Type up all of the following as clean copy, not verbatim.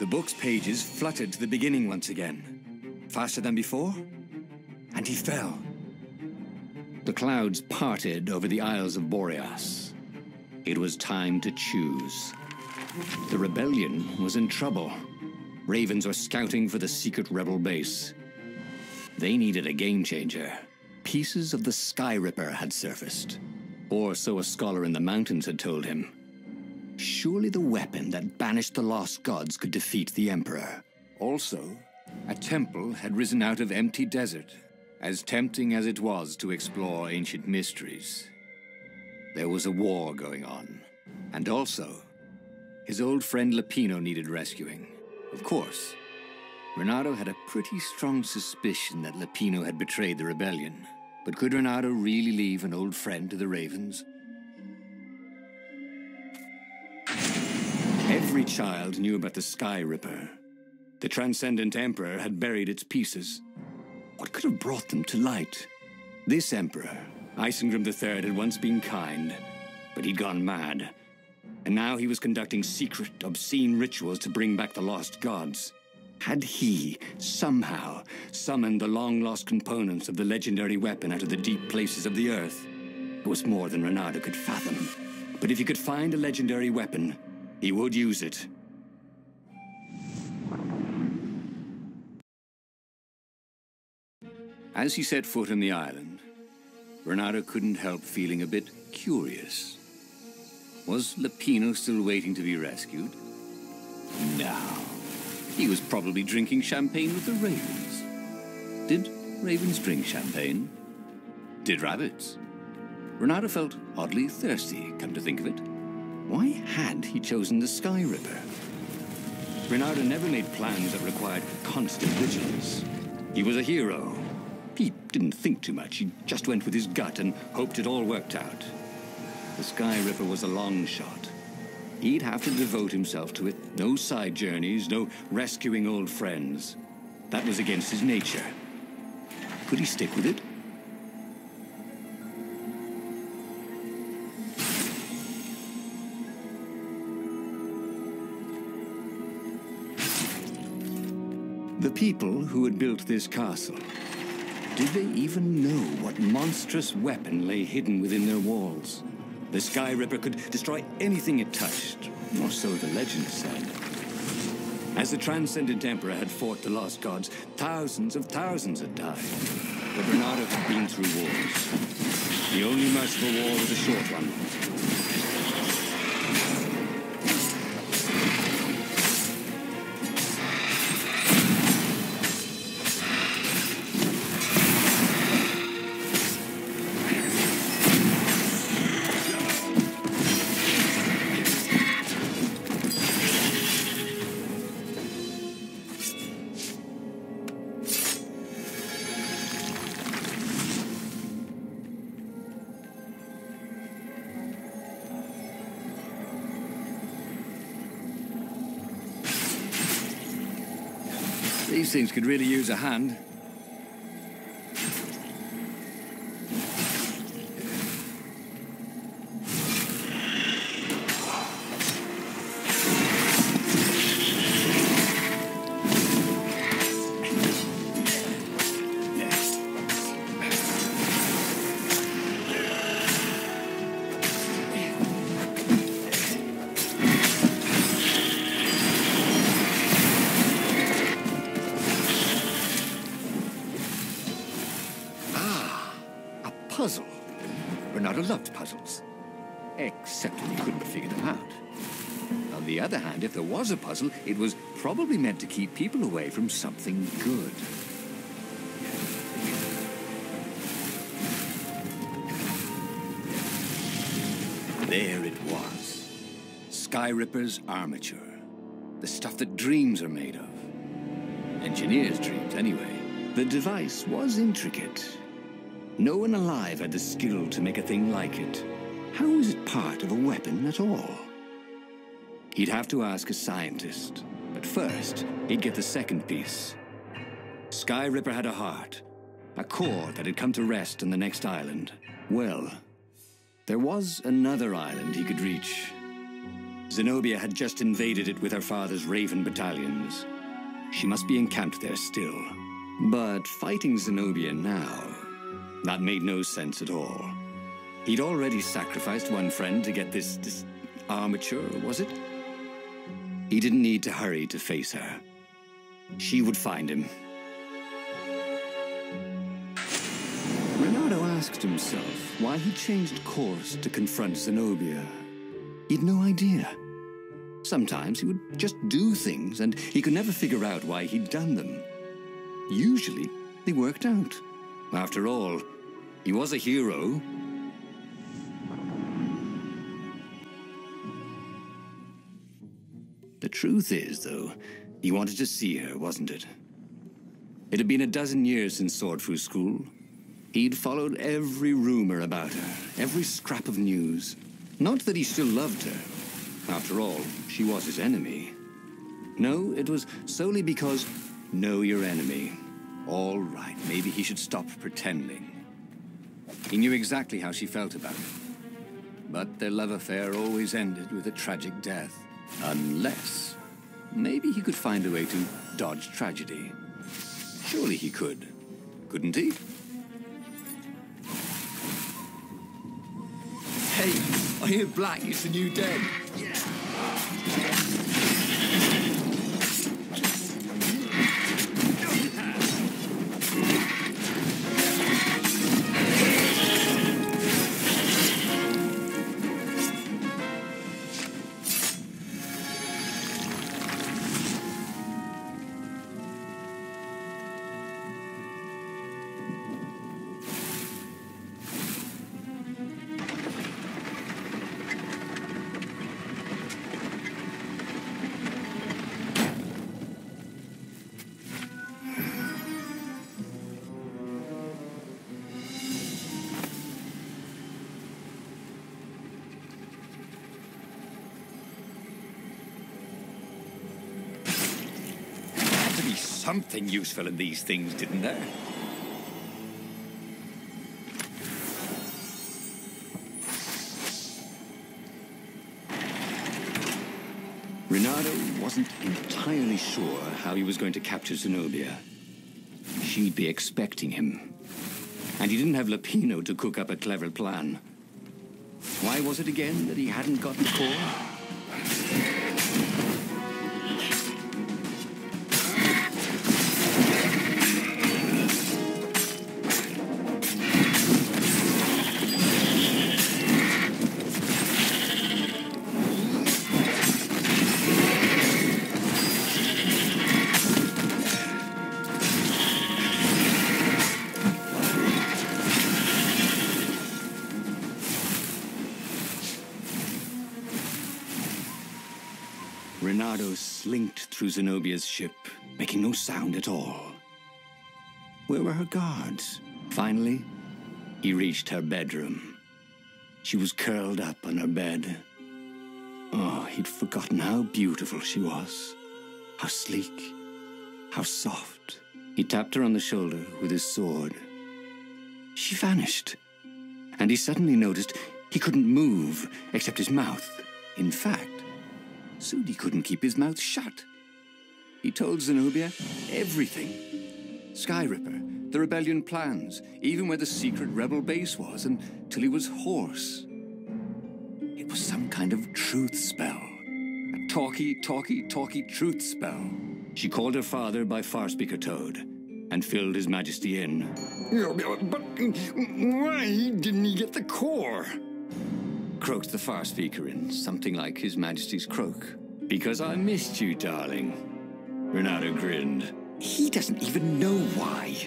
The book's pages fluttered to the beginning once again, faster than before, and he fell. The clouds parted over the Isles of Boreas. It was time to choose. The rebellion was in trouble. Ravens were scouting for the secret rebel base. They needed a game-changer. Pieces of the Sky Ripper had surfaced, or so a scholar in the mountains had told him. Surely the weapon that banished the lost gods could defeat the Emperor. Also, a temple had risen out of empty desert, as tempting as it was to explore ancient mysteries. There was a war going on, and also, his old friend Lupino needed rescuing. Of course, Reynardo had a pretty strong suspicion that Lupino had betrayed the rebellion. But could Reynardo really leave an old friend to the Ravens? Every child knew about the Sky Ripper. The Transcendent Emperor had buried its pieces. What could have brought them to light? This Emperor, Isengrim III, had once been kind, but he'd gone mad. And now he was conducting secret, obscene rituals to bring back the lost gods. Had he, somehow, summoned the long-lost components of the legendary weapon out of the deep places of the earth? It was more than Reynardo could fathom. But if he could find a legendary weapon, he would use it. As he set foot on the island, Reynardo couldn't help feeling a bit curious. Was Lupino still waiting to be rescued? No. He was probably drinking champagne with the ravens. Did ravens drink champagne? Did rabbits? Reynardo felt oddly thirsty, come to think of it. Why had he chosen the Sky Ripper? Reynardo never made plans that required constant vigilance. He was a hero. He didn't think too much. He just went with his gut and hoped it all worked out. The Sky Ripper was a long shot. He'd have to devote himself to it. No side journeys, no rescuing old friends. That was against his nature. Could he stick with it? The people who had built this castle, did they even know what monstrous weapon lay hidden within their walls? The Sky Ripper could destroy anything it touched, or so the legend said. As the Transcendent Emperor had fought the lost gods, thousands of thousands had died. But Reynardo had been through wars. The only merciful war was a short one. These things could really use a hand. Puzzle. Reynardo loved puzzles. Except when he couldn't figure them out. On the other hand, if there was a puzzle, it was probably meant to keep people away from something good. There it was. Sky Ripper's armature. The stuff that dreams are made of. Engineers' dreams, anyway. The device was intricate. No one alive had the skill to make a thing like it. How was it part of a weapon at all? He'd have to ask a scientist. But first, he'd get the second piece. Sky Ripper had a heart. A core that had come to rest on the next island. Well, there was another island he could reach. Zenobia had just invaded it with her father's Raven battalions. She must be encamped there still. But fighting Zenobia now, that made no sense at all. He'd already sacrificed one friend to get this armature, was it? He didn't need to hurry to face her. She would find him. Reynardo asked himself why he changed course to confront Zenobia. He'd no idea. Sometimes he would just do things, and he could never figure out why he'd done them. Usually, they worked out. After all, he was a hero. The truth is, though, he wanted to see her, wasn't it? It had been a dozen years since Swordfu School. He'd followed every rumor about her, every scrap of news. Not that he still loved her. After all, she was his enemy. No, it was solely because, know your enemy. All right, maybe he should stop pretending. He knew exactly how she felt about him. But their love affair always ended with a tragic death. Unless, maybe he could find a way to dodge tragedy. Surely he could, couldn't he? Hey, I hear black is the new dead. Yeah. Something useful in these things, didn't there? Reynardo wasn't entirely sure how he was going to capture Zenobia. She'd be expecting him. And he didn't have Lapino to cook up a clever plan. Why was it again that he hadn't got the core? Reynardo slinked through Zenobia's ship, making no sound at all. Where were her guards? Finally, he reached her bedroom. She was curled up on her bed. Oh, he'd forgotten how beautiful she was. How sleek, how soft. He tapped her on the shoulder with his sword. She vanished, and he suddenly noticed he couldn't move except his mouth. In fact, soon he couldn't keep his mouth shut. He told Zenobia everything. Skyripper, the rebellion plans, even where the secret rebel base was, until he was hoarse. It was some kind of truth spell. A talky truth spell. She called her father by Farspeaker Toad and filled His Majesty in. But why didn't he get the core? Croaked the Farspeaker in something like His Majesty's croak. Because I missed you, darling. Reynardo grinned. He doesn't even know why,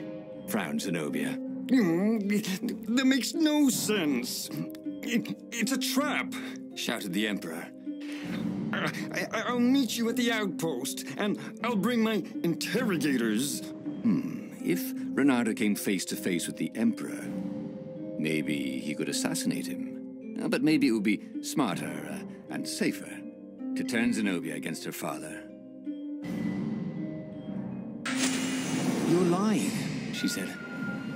frowned Zenobia. That makes no sense. It's a trap, shouted the Emperor. I'll meet you at the outpost, and I'll bring my interrogators. If Reynardo came face to face with the Emperor, maybe he could assassinate him. But maybe it would be smarter and safer to turn Zenobia against her father. You're lying, she said.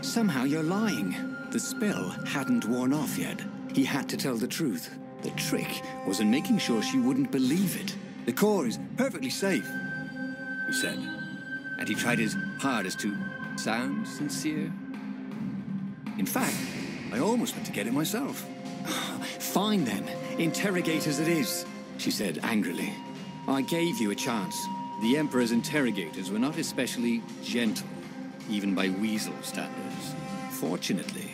Somehow you're lying. The spell hadn't worn off yet. He had to tell the truth. The trick was in making sure she wouldn't believe it. "The core is perfectly safe," he said, and he tried his hardest to sound sincere. "In fact, I almost went to get it myself." "Fine then, interrogators it is," she said angrily. "I gave you a chance." The Emperor's interrogators were not especially gentle, even by weasel standards. Fortunately,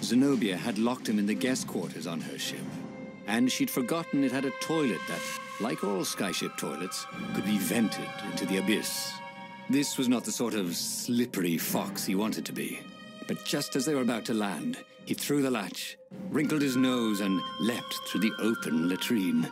Zenobia had locked him in the guest quarters on her ship, and she'd forgotten it had a toilet that, like all skyship toilets, could be vented into the abyss. This was not the sort of slippery fox he wanted to be. But just as they were about to land, he threw the latch, wrinkled his nose, and leapt through the open latrine.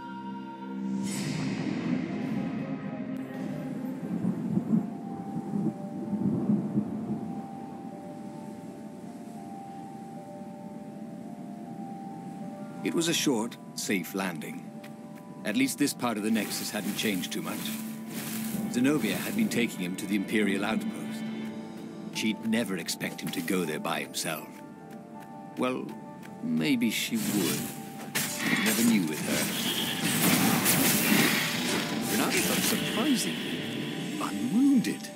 It was a short, safe landing. At least this part of the Nexus hadn't changed too much. Zenobia had been taking him to the Imperial outpost. She'd never expect him to go there by himself. Well, maybe she would. You never knew with her. Reynardo felt surprisingly unwounded.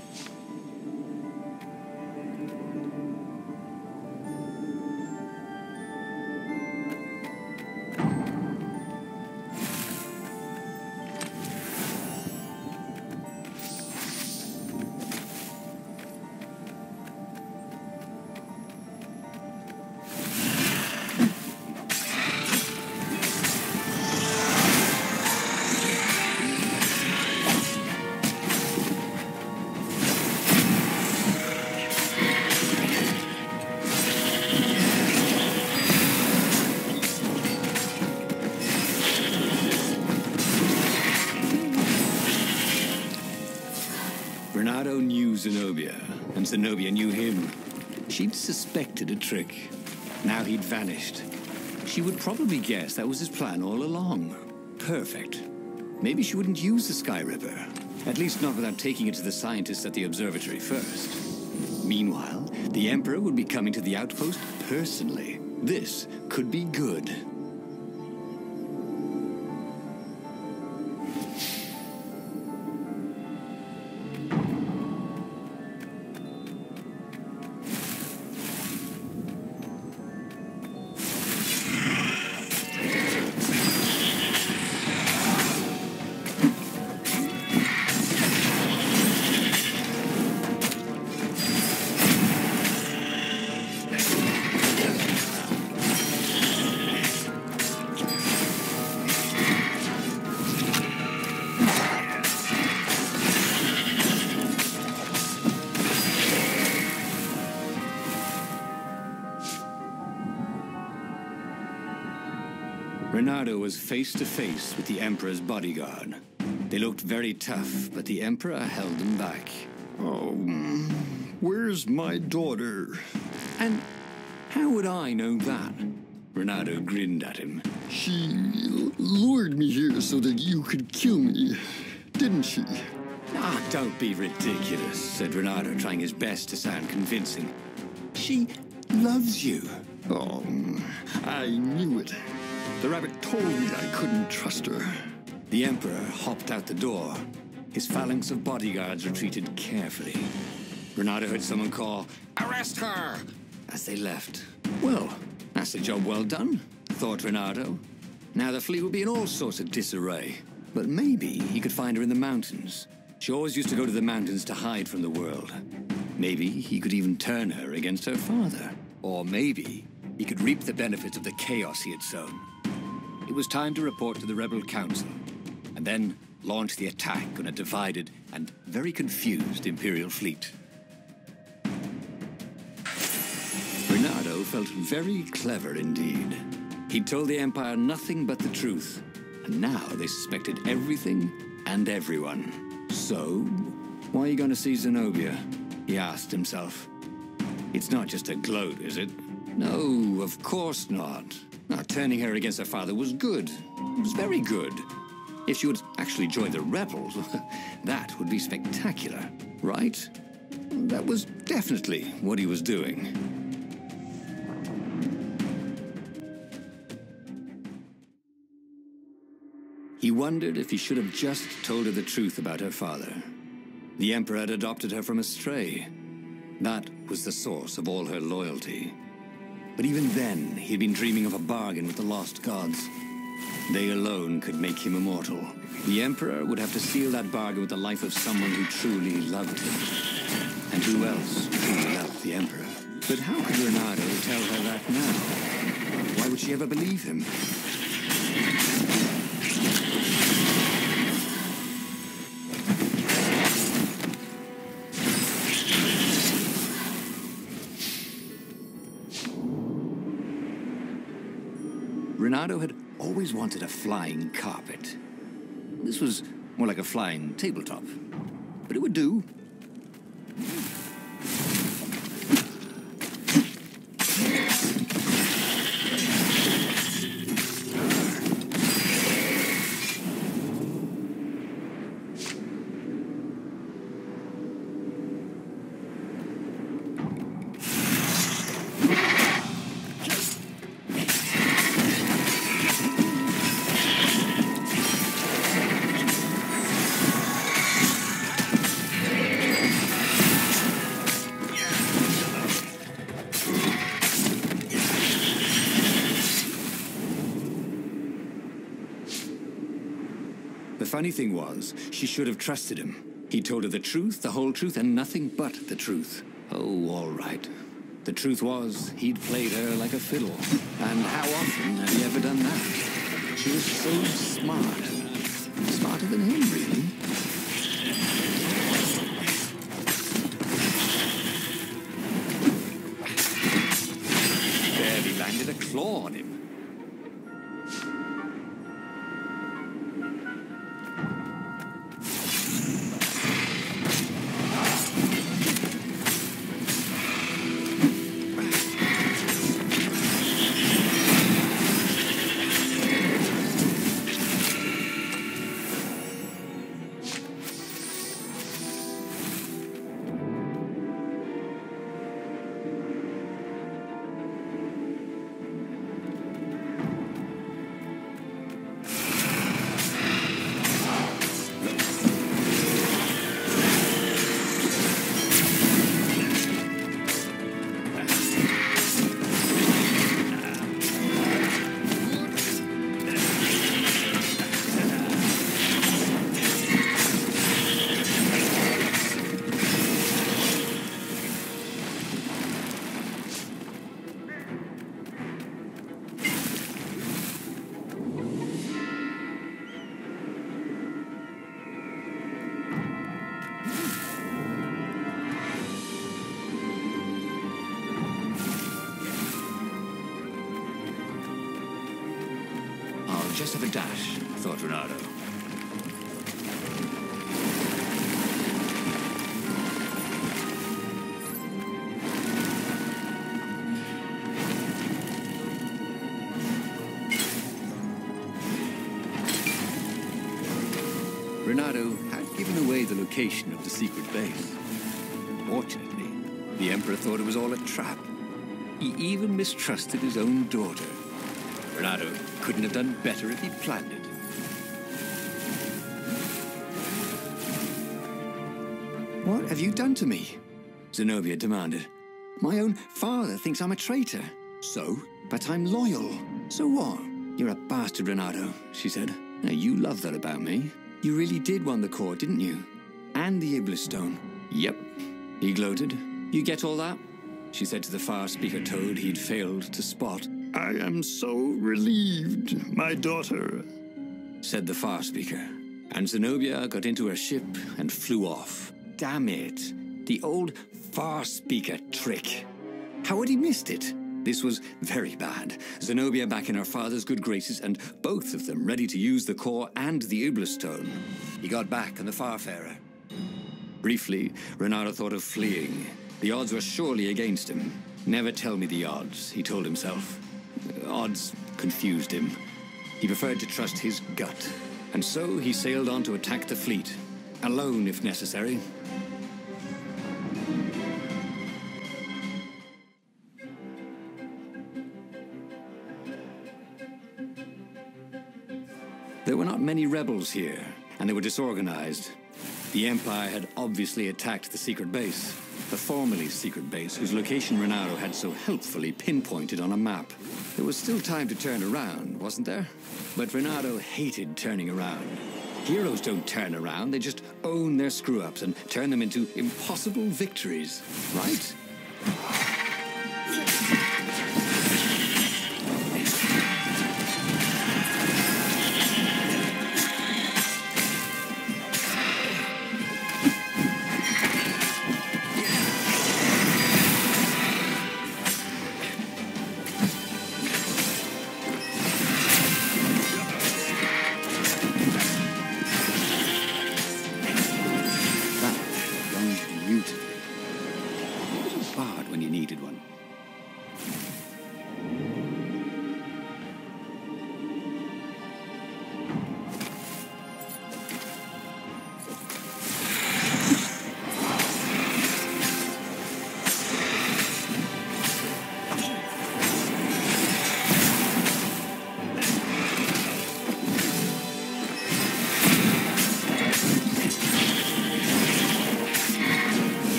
Reynardo knew Zenobia, and Zenobia knew him. She'd suspected a trick. Now he'd vanished. She would probably guess that was his plan all along. Perfect. Maybe she wouldn't use the Sky Ripper. At least not without taking it to the scientists at the observatory first. Meanwhile, the Emperor would be coming to the outpost personally. This could be good. Reynardo was face to face with the Emperor's bodyguard. They looked very tough, but the Emperor held them back. "Oh, where's my daughter?" And how would I know that? Reynardo grinned at him. "She lured me here so that you could kill me, didn't she?" "Ah, don't be ridiculous," said Reynardo, trying his best to sound convincing. "She loves you." "Oh, I knew it. The rabbit told me I couldn't trust her." The Emperor hopped out the door. His phalanx of bodyguards retreated carefully. Reynardo heard someone call, "Arrest her!" as they left. Well, that's a job well done, thought Reynardo. Now the fleet would be in all sorts of disarray. But maybe he could find her in the mountains. She always used to go to the mountains to hide from the world. Maybe he could even turn her against her father. Or maybe he could reap the benefits of the chaos he had sown. It was time to report to the Rebel Council, and then launch the attack on a divided and very confused Imperial fleet. Reynardo felt very clever indeed. He'd told the Empire nothing but the truth, and now they suspected everything and everyone. So, why are you going to see Zenobia? He asked himself. It's not just a gloat, is it? No, of course not. Now, turning her against her father was good. It was very good. If she would actually join the rebels, that would be spectacular, right? That was definitely what he was doing. wondered if he should have just told her the truth about her father. The Emperor had adopted her from a stray. That was the source of all her loyalty. But even then, he'd been dreaming of a bargain with the lost gods. They alone could make him immortal. The Emperor would have to seal that bargain with the life of someone who truly loved him. And who else truly loved the Emperor? But how could Reynardo tell her that now? Why would she ever believe him? Reynardo had always wanted a flying carpet. This was more like a flying tabletop, but it would do. The funny thing was, she should have trusted him. He told her the truth, the whole truth, and nothing but the truth. Oh, all right. The truth was, he'd played her like a fiddle. And how often had he ever done that? She was so smart. Smarter than him, really. Barely landed a claw on him. Just have a dash, thought Reynardo. Reynardo had given away the location of the secret base. Fortunately, the Emperor thought it was all a trap. He even mistrusted his own daughter. Reynardo couldn't have done better if he'd planned it. What have you done to me? Zenobia demanded. My own father thinks I'm a traitor. So? But I'm loyal. So what? You're a bastard, Reynardo, she said. Now, you love that about me. You really did want the core, didn't you? And the Iblis stone. Yep, he gloated. You get all that? She said to the far speaker toad he'd failed to spot. I am so relieved, my daughter, said the far speaker. And Zenobia got into her ship and flew off. Damn it. The old far speaker trick. How had he missed it? This was very bad. Zenobia back in her father's good graces, and both of them ready to use the core and the Iblis stone. He got back on the Farfarer. Briefly, Reynardo thought of fleeing. The odds were surely against him. Never tell me the odds, he told himself. Odds confused him. He preferred to trust his gut. And so he sailed on to attack the fleet. Alone, if necessary. There were not many rebels here, and they were disorganized. The Empire had obviously attacked the secret base, the formerly secret base whose location Reynardo had so helpfully pinpointed on a map. There was still time to turn around, wasn't there? But Reynardo hated turning around. Heroes don't turn around, they just own their screw-ups and turn them into impossible victories, right?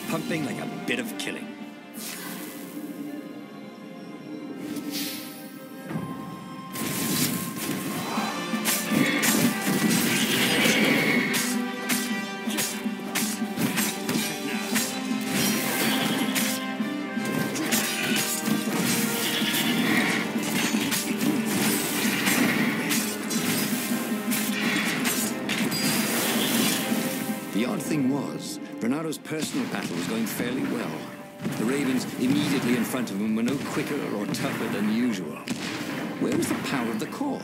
Pumping like a bit of killing. The odd thing was, Reynardo's personal battle was going fairly well. The Ravens immediately in front of him were no quicker or tougher than usual. Where was the power of the core,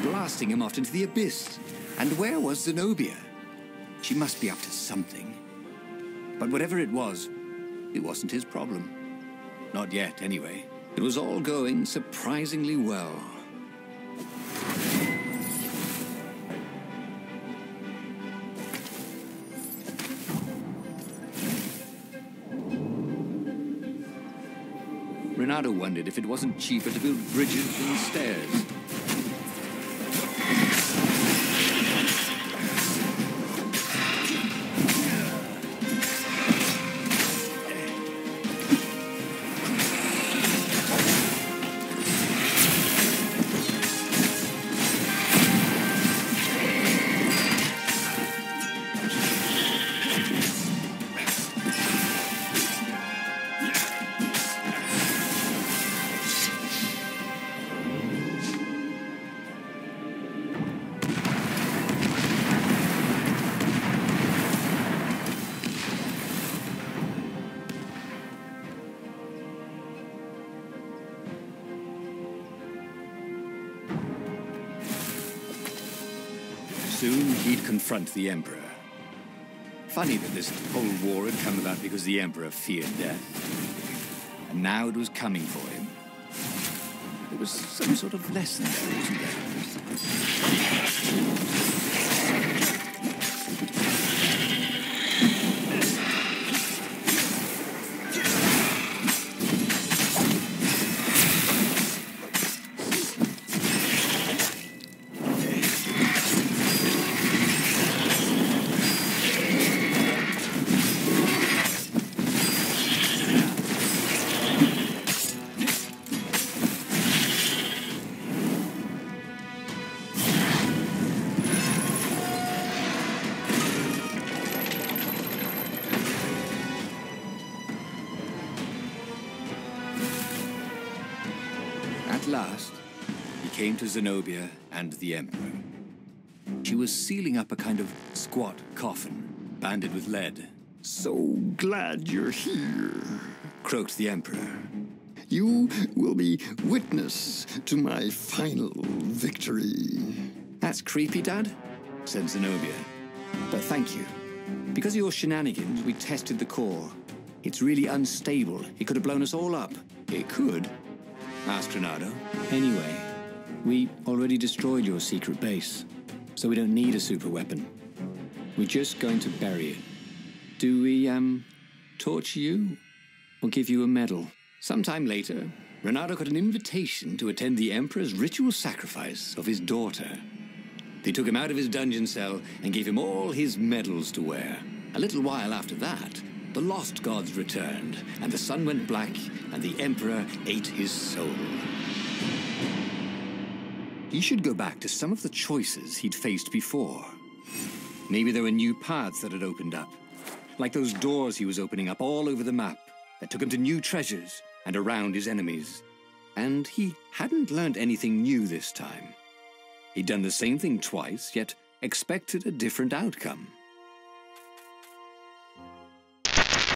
blasting him off into the abyss? And where was Zenobia? She must be up to something. But whatever it wasn't his problem. Not yet, anyway. It was all going surprisingly well. Reynardo wondered if it wasn't cheaper to build bridges than stairs. Soon he'd confront the Emperor. Funny that this whole war had come about because the Emperor feared death. And now it was coming for him. There was some sort of lesson there, wasn't there? At last, he came to Zenobia and the Emperor. She was sealing up a kind of squat coffin, banded with lead. So glad you're here, Croaked the Emperor. You will be witness to my final victory. That's creepy, Dad, said Zenobia. But thank you. Because of your shenanigans, we tested the core. It's really unstable. It could have blown us all up. It could, asked Reynardo. Anyway, we already destroyed your secret base, so we don't need a super weapon. We're just going to bury it. Do we, torture you? Or give you a medal? Sometime later, Reynardo got an invitation to attend the Emperor's ritual sacrifice of his daughter. They took him out of his dungeon cell and gave him all his medals to wear. A little while after that, the lost gods returned, and the sun went black, and the Emperor ate his soul. He should go back to some of the choices he'd faced before. Maybe there were new paths that had opened up, like those doors he was opening up all over the map that took him to new treasures and around his enemies. And he hadn't learned anything new this time. He'd done the same thing twice, yet expected a different outcome.